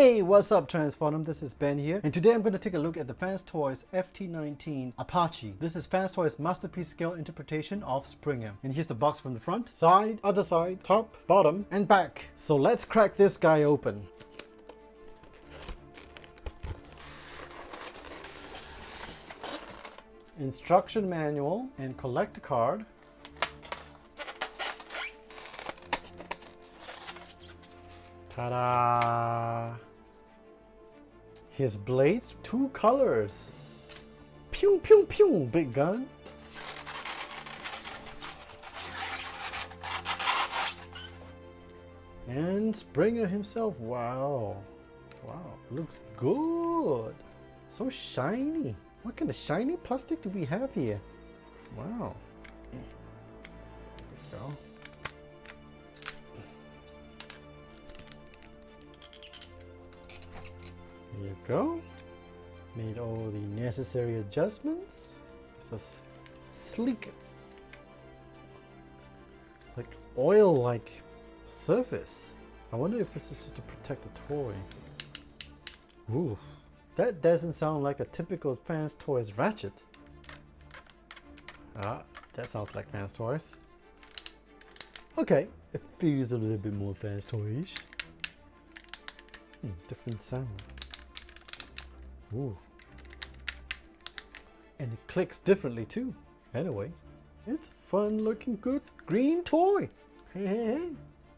Hey, what's up Transformdom? This is Ben here, and today I'm going to take a look at the FansToys FT-19 Apache. This is FansToys masterpiece scale interpretation of Springer. And here's the box from the front, side, other side, top, bottom, and back. So let's crack this guy open. Instruction manual and collector card. Ta-da! His blades, 2 colors. Pew pew pew, big gun. And Springer himself, wow. Wow, looks good. So shiny. What kind of shiny plastic do we have here? Wow. There we go. There you go. Made all the necessary adjustments. It's a sleek, like oil-like surface. I wonder if this is just to protect the toy. Ooh, that doesn't sound like a typical FansToys ratchet. Ah, that sounds like FansToys. Okay, it feels a little bit more FansToys-ish. Different sound. Ooh. And it clicks differently too. Anyway, it's a fun looking good green toy. Hey, hey, hey.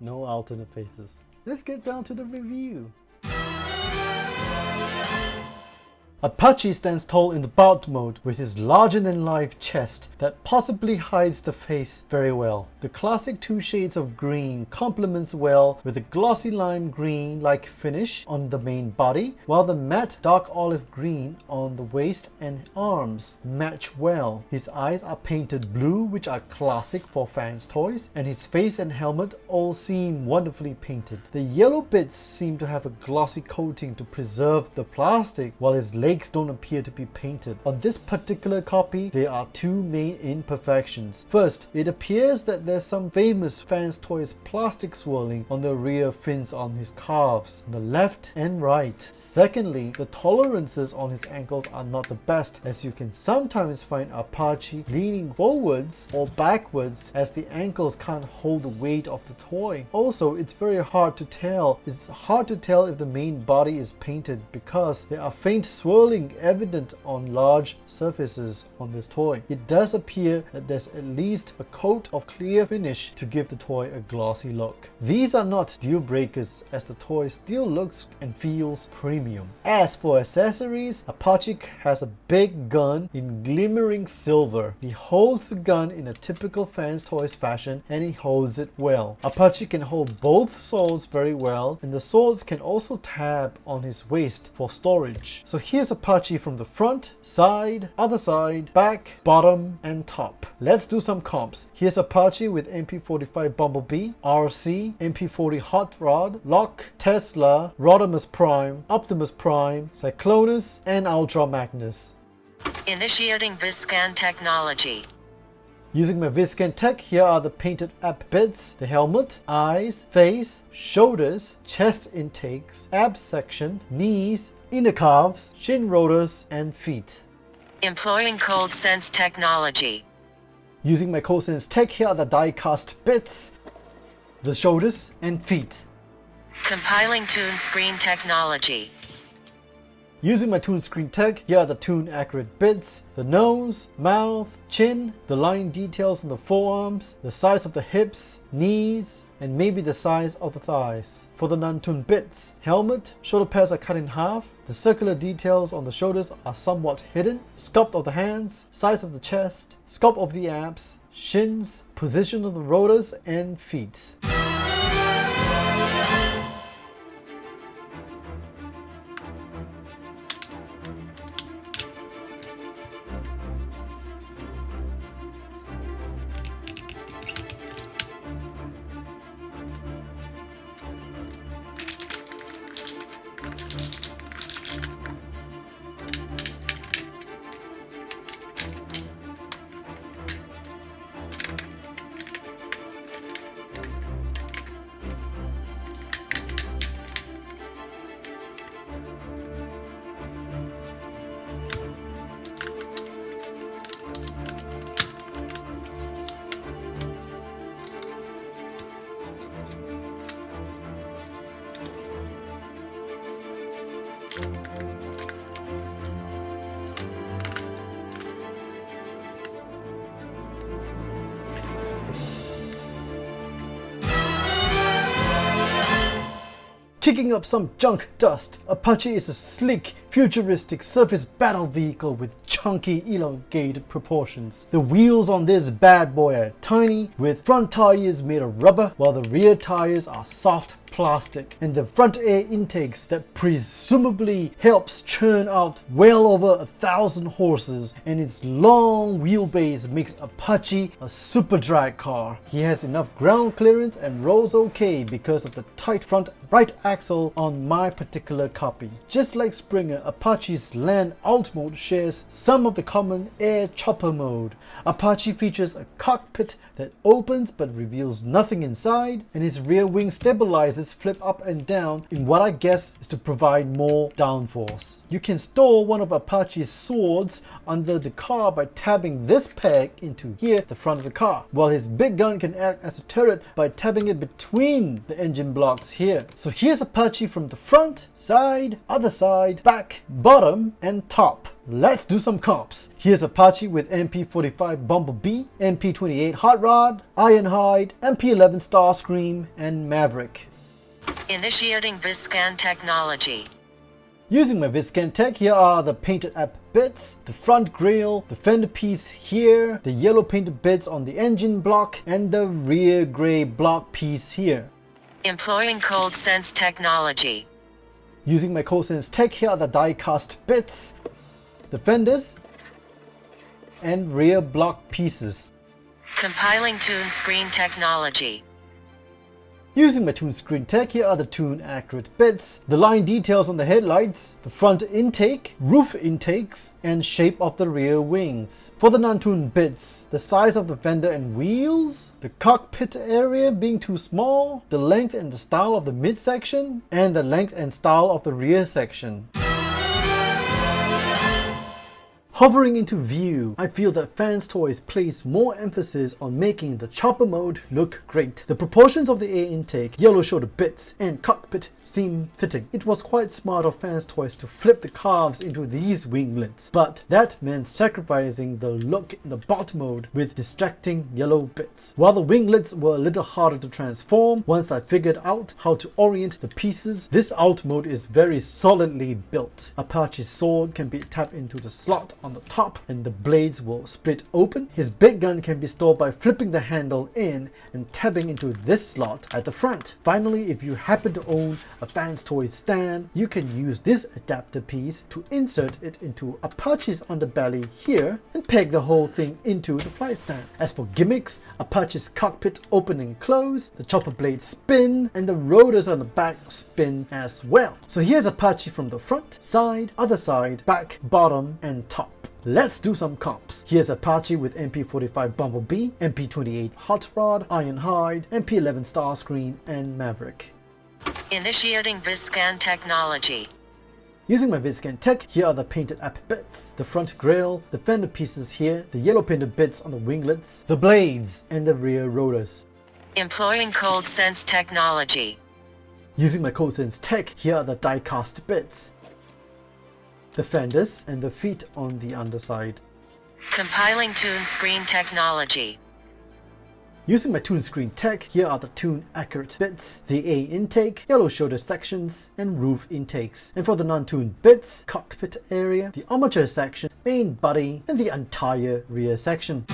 No alternate faces. Let's get down to the review. Apache stands tall in the bout mode with his larger-than-life chest that possibly hides the face very well. The classic 2 shades of green complements well with a glossy lime green-like finish on the main body, while the matte dark olive green on the waist and arms match well. His eyes are painted blue, which are classic for FansToys, and his face and helmet all seem wonderfully painted. The yellow bits seem to have a glossy coating to preserve the plastic, while his legs don't appear to be painted. On this particular copy, there are 2 main imperfections. First, it appears that there's some famous FansToys plastic swirling on the rear fins on his calves, on the left and right. Secondly, the tolerances on his ankles are not the best, as you can sometimes find Apache leaning forwards or backwards as the ankles can't hold the weight of the toy. Also, it's very hard to tell. It's hard to tell if the main body is painted because there are faint swirling evident on large surfaces on this toy. It does appear that there's at least a coat of clear finish to give the toy a glossy look. These are not deal breakers, as the toy still looks and feels premium. As for accessories, Apache has a big gun in glimmering silver. He holds the gun in a typical FansToys fashion, and he holds it well. Apache can hold both swords very well, and the swords can also tab on his waist for storage. So here's Apache from the front, side, other side, back, bottom, and top. Let's do some comps. Here's Apache with MP45 Bumblebee, RC, MP40 Hot Rod, Lock, Tesla, Rodimus Prime, Optimus Prime, Cyclonus, and Ultra Magnus. Initiating Viscan technology. Using my Viscan tech, here are the painted ab bits, the helmet, eyes, face, shoulders, chest intakes, ab section, knees, inner calves, shin rotors, and feet. Employing Cold Sense technology. Using my Cold Sense tech, here are the die-cast bits, the shoulders, and feet. Compiling Toon Screen technology. Using my Toon Screen tech, here are the Toon accurate bits, the nose, mouth, chin, the line details on the forearms, the size of the hips, knees, and maybe the size of the thighs. For the non-Toon bits, helmet, shoulder pads are cut in half, the circular details on the shoulders are somewhat hidden, sculpt of the hands, size of the chest, sculpt of the abs, shins, position of the rotors, and feet. Kicking up some junk dust, Apache is a sleek, futuristic surface battle vehicle with chunky, elongated proportions. The wheels on this bad boy are tiny, with front tires made of rubber, while the rear tires are soft plastic, and the front air intakes that presumably helps churn out well over 1,000 horses, and its long wheelbase makes Apache a super drag car. He has enough ground clearance and rolls okay because of the tight front right axle on my particular copy. Just like Springer, Apache's land alt mode shares some of the common air chopper mode. Apache features a cockpit that opens but reveals nothing inside, and his rear wing stabilizers flip up and down in what I guess is to provide more downforce. You can store one of Apache's swords under the car by tabbing this peg into here, the front of the car, while his big gun can act as a turret by tabbing it between the engine blocks here. So here's Apache from the front, side, other side, back, bottom, and top. Let's do some comps. Here's Apache with MP45 Bumblebee, MP28 Hot Rod, Ironhide, MP11 Starscream, and Maverick. Initiating Viscan technology. Using my Viscan tech, here are the painted up bits, the front grille, the fender piece here, the yellow painted bits on the engine block, and the rear gray block piece here. Employing Cold Sense technology. Using my Cold Sense tech, here are the die cast bits, the fenders, and rear block pieces. Compiling Tune Screen technology. Using my Tune Screen tech, here are the tune accurate bits, the line details on the headlights, the front intake, roof intakes, and shape of the rear wings. For the non-tuned bits, the size of the fender and wheels, the cockpit area being too small, the length and the style of the midsection, and the length and style of the rear section. Hovering into view, I feel that FansToys place more emphasis on making the chopper mode look great. The proportions of the air intake, yellow shoulder bits, and cockpit seem fitting. It was quite smart of FansToys to flip the carves into these winglets, but that meant sacrificing the look in the bot mode with distracting yellow bits. While the winglets were a little harder to transform, once I figured out how to orient the pieces, this alt mode is very solidly built. Apache's sword can be tapped into the slot on the top and the blades will split open. His big gun can be stored by flipping the handle in and tabbing into this slot at the front. Finally, if you happen to own a FansToys stand, you can use this adapter piece to insert it into Apache's underbelly here and peg the whole thing into the flight stand. As for gimmicks, Apache's cockpit open and close, the chopper blades spin, and the rotors on the back spin as well. So here's Apache from the front, side, other side, back, bottom, and top. Let's do some comps. Here's Apache with MP45 Bumblebee, MP28 Hot Rod, Ironhide, MP11 Starscream, and Maverick. Initiating Viscan technology. Using my Viscan tech, here are the painted up bits, the front grille, the fender pieces here, the yellow painted bits on the winglets, the blades, and the rear rotors. Employing Cold Sense technology. Using my Cold Sense tech, here are the die cast bits, the fenders, and the feet on the underside. Compiling Tune Screen technology. Using my Tune Screen tech, here are the tune accurate bits, the A intake, yellow shoulder sections, and roof intakes. And for the non-tuned bits, cockpit area, the armature section, main body, and the entire rear section.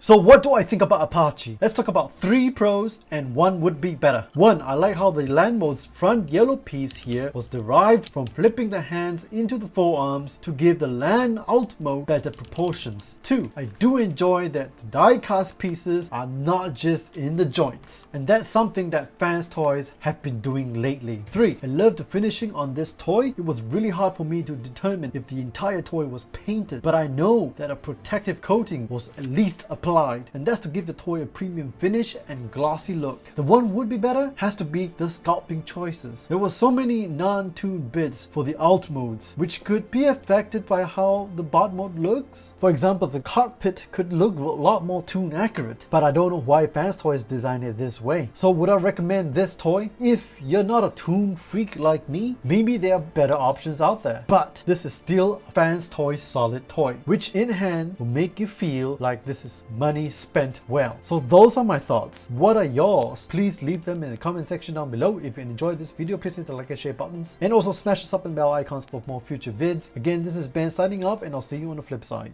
So what do I think about Apache? Let's talk about 3 pros and 1 would be better. 1, I like how the land mode's front yellow piece here was derived from flipping the hands into the forearms to give the land alt mode better proportions. 2, I do enjoy that the die cast pieces are not just in the joints, and that's something that FansToys have been doing lately. 3, I love the finishing on this toy. It was really hard for me to determine if the entire toy was painted, but I know that a protective coating was at least applied, and that's to give the toy a premium finish and glossy look. The 1 would be better has to be the sculpting choices. There were so many non-tuned bits for the alt modes, which could be affected by how the bot mode looks. For example, the cockpit could look a lot more tune accurate, but I don't know why FansToys designed it this way. So would I recommend this toy? If you're not a tune freak like me, maybe there are better options out there. But this is still a FansToys solid toy, which in hand will make you feel like this is money spent well. So those are my thoughts. What are yours? Please leave them in the comment section down below. If you enjoyed this video, please hit the like and share buttons, and also smash the sub and bell icons for more future vids. Again, this is Ben signing up, and I'll see you on the flip side.